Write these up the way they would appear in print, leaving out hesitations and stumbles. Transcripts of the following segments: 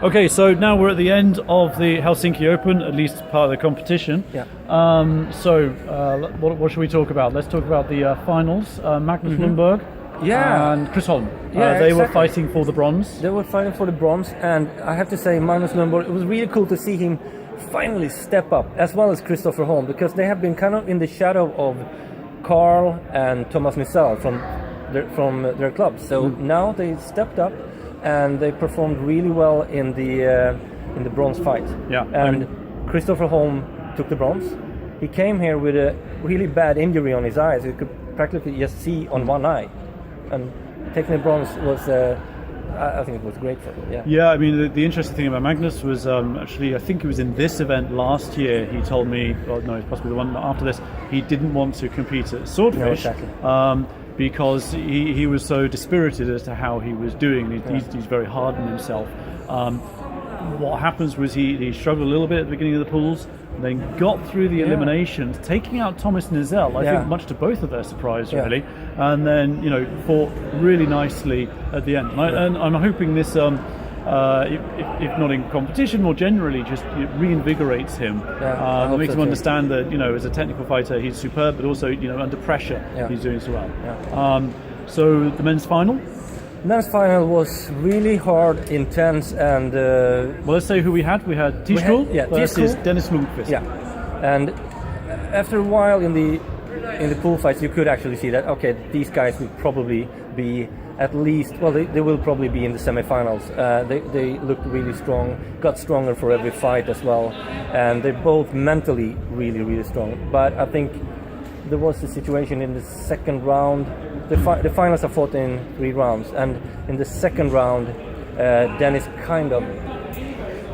Okay, so now we're at the end of the Helsinki Open, at least part of the competition. Yeah. What should we talk about? Let's talk about the finals. Magnus Lundberg and Chris Holm. Yeah, they were exactly. fighting for the bronze. They were fighting for the bronze, and I have to say, Magnus Lundberg, it was really cool to see him finally step up, as well as Christopher Holm, because they have been kind of in the shadow of Carl and Thomas Nissal from their clubs. So now they stepped up, and they performed really well in the bronze fight. Yeah, and Christopher Holm took the bronze. He came here with a really bad injury on his eyes. You could practically just see on one eye, and taking the bronze was. I think it was great for him. Yeah. I mean, the interesting thing about Magnus was actually, I think it was in this event last year. He told me, it's possibly the one after this. He didn't want to compete at Swordfish. No, exactly. Because he was so dispirited as to how he was doing. He's very hard on himself. What happens was he struggled a little bit at the beginning of the pools, then got through the eliminations, taking out Thomas Nissal, I think much to both of their surprise, really, and then fought really nicely at the end. And I'm hoping this, if not in competition, more generally, just reinvigorates him. Makes him understand that as a technical fighter he's superb, but also under pressure he's doing so well. So the men's final. Men's final was really hard, intense, and well, let's say who we had. We had Tishkul versus Dennis Lundqvist. Yeah, and after a while in the pool fights, you could actually see that these guys will probably be at least. Well, they will probably be in the semifinals. They looked really strong, got stronger for every fight as well, and they're both mentally really, really strong. But I think there was a situation in the second round. The finals are fought in 3 rounds, and in the second round, Dennis kind of.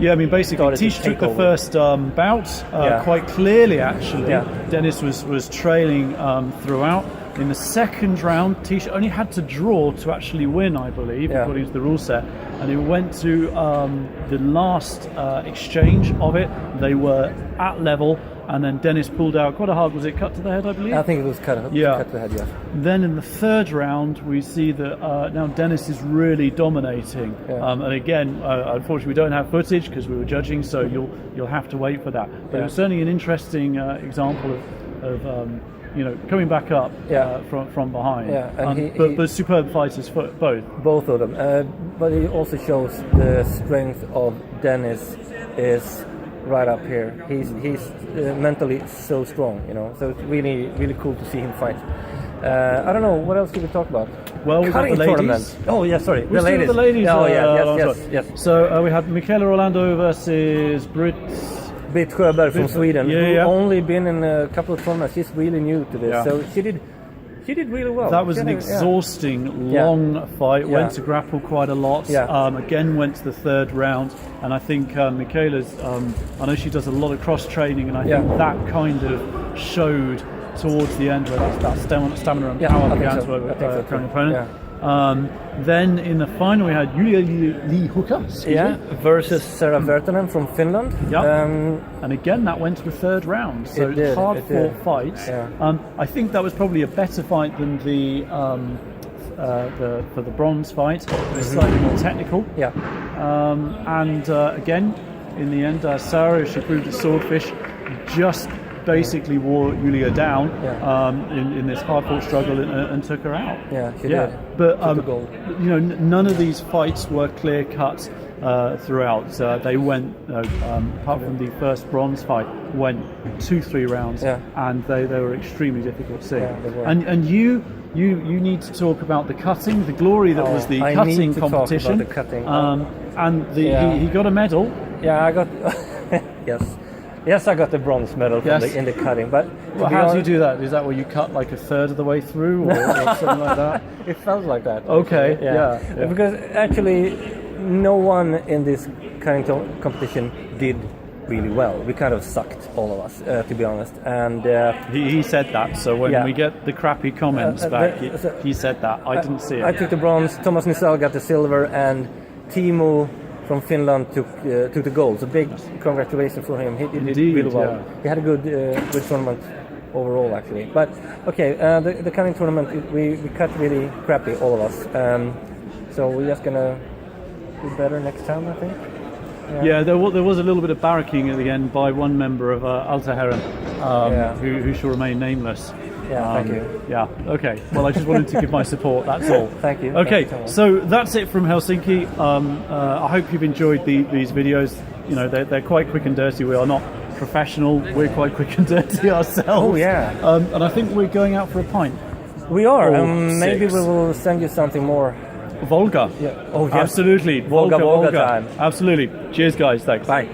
Yeah, I mean, basically, Tish took the first bout quite clearly. Actually, Dennis was trailing throughout. In the second round, Tish only had to draw to actually win, I believe, according to the rule set. And it went to the last exchange of it. They were at level. And then Dennis pulled out quite a hard. Was it cut to the head, I believe? I think it was cut to the head. Yeah. Then in the third round, we see that now Dennis is really dominating. And again, unfortunately, we don't have footage because we were judging, so you'll have to wait for that. But it was certainly an interesting example of coming back up from behind. Yeah, and but superb fighters for both. Both of them. But it also shows the strength of Dennis is right up here. He's mentally so strong, so it's really, really cool to see him fight. I don't know, what else did we talk about? Well, we got the ladies. Tournament. Oh yeah, sorry, the ladies. Oh yes. So we had Michaela Rolando versus Britt Sjöberg from Sweden, who only been in a couple of tournaments. She's really new to this, so she did really well. That was an exhausting, long fight. Went to grapple quite a lot. Again, went to the third round. And I think Michaela's, I know she does a lot of cross-training, and I think that kind of showed towards the end where that stamina and power began to overcome the opponent. Then in the final we had Julia Lee Hooker versus Sarah Virtanen from Finland. And again that went to the third round, so hard-fought fight. I think that was probably a better fight than the for the bronze fight. It was slightly more technical. And again, in the end, Sarah, she proved at Swordfish, just basically wore Julia down in this hard-fought struggle and took her out. She did. But none of these fights were clear-cut throughout. They went, apart from the first bronze fight, went 2-3 rounds, and they were extremely difficult to see. And you need to talk about the cutting, the glory that was the cutting competition. Talk about the cutting. And he got a medal. Yeah, I got. Yes, I got the bronze medal in the cutting. But how do you do that? Is that where you cut like a third of the way through, or something like that? It felt like that. Okay. Yeah. Because actually, no one in this kind of competition did really well. We kind of sucked, all of us, to be honest. And he said that. So when we get the crappy comments back, he said that. I didn't see it. I took the bronze. Thomas Nissal got the silver, and Timo from Finland took the gold. So big congratulations for him. He did really well. He had a good tournament overall, actually. But okay, the coming tournament we cut really crappy, all of us. So we're just gonna do better next time, I think. Yeah, there was a little bit of barracking at the end by one member of Alta Herren, who shall remain nameless. Yeah, thank you. Yeah, okay. Well, I just wanted to give my support, that's all. Thank you. Okay, Thank you so that's it from Helsinki. I hope you've enjoyed these videos. You know, they're quite quick and dirty. We are not professional. We're quite quick and dirty ourselves. Oh, yeah. And I think we're going out for a pint. We are. Or Maybe six. we will send you something more. Volga. Yeah. Oh, yes. Absolutely. Volga time. Absolutely. Cheers, guys. Thanks. Bye.